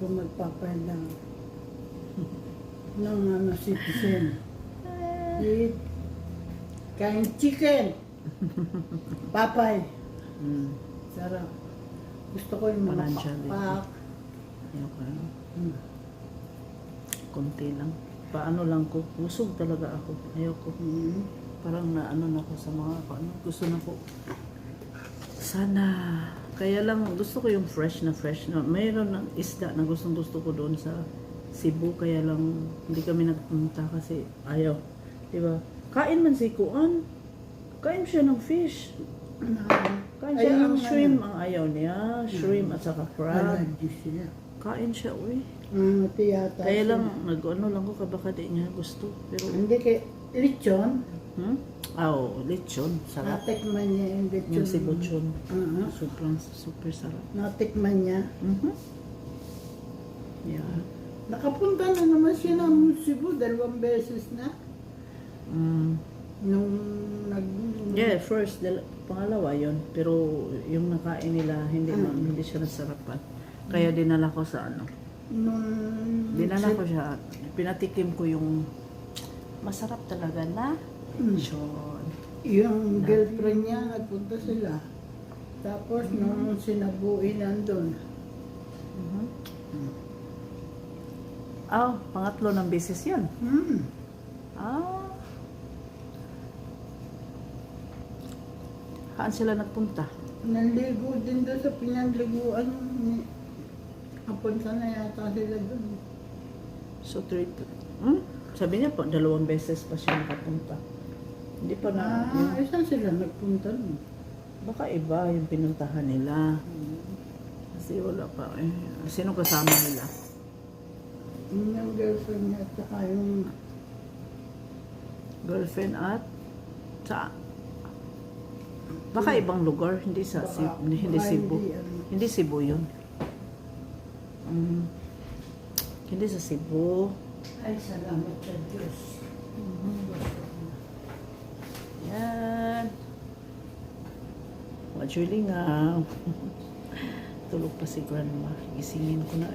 ko magpapahal ng citizen. Eat. Kain chicken. Papay. Sarap. Gusto ko yung mga Paransya din. pakpak. Ayoko na. Konti lang. Paano lang ko, busog talaga ako. Ayoko. Parang naano na ako sa mga ano. Gusto na ko. Sana. Kaya lang gusto ko yung fresh na. Mayroon ng isda na gustong gusto ko doon sa Cebu. Kaya lang hindi kami nagpunta kasi ayaw. Diba? Kain man si Kuan. Kain siya ng fish. Kain siya ng shrimp ang ayaw niya. Shrimp at saka crab. Allergy siya. Kain siya, uy. Tiyata. Kaya lang, nag-ano lang ko, baka di niya gusto. Pero, Hindi kay lechon. lechon. Sarap. Natikman niya yung lechon. Yung sibuchon. Uh-huh. Super sarap. Natikman niya. Yeah. Nakapunta na naman siya ng Cebu 2 beses na. Nung Yeah, first, pangalawa yon. Pero yung nakain nila, hindi siya nasarapan. Kaya dinala ko sa ano. Dinala ko siya. Pinatikim ko yung masarap talaga na lechon. Yung girlfriend niya, nagpunta sila. Tapos nung sinabuhi nandun. Pangatlo ng beses yun. Haan sila nagpunta? Nanligo din doon sa pinanliguan. Napunta na yata sila doon. So, sabi niya po, 2 beses pa siya nakapunta. Hindi pa na, Saan sila nagpunta nun? baka iba yung pinuntahan nila. Kasi wala pa eh. Sino kasama nila? Yung girlfriend niya at saka yung Girlfriend at sa baka ibang lugar, hindi sa hindi Cebu. Hindi Cebu yun. Hindi sa Cebu. Ay, salamat sa Diyos. Yan. Wajuling nga. Tulog pa si grandma. Gisingin ko na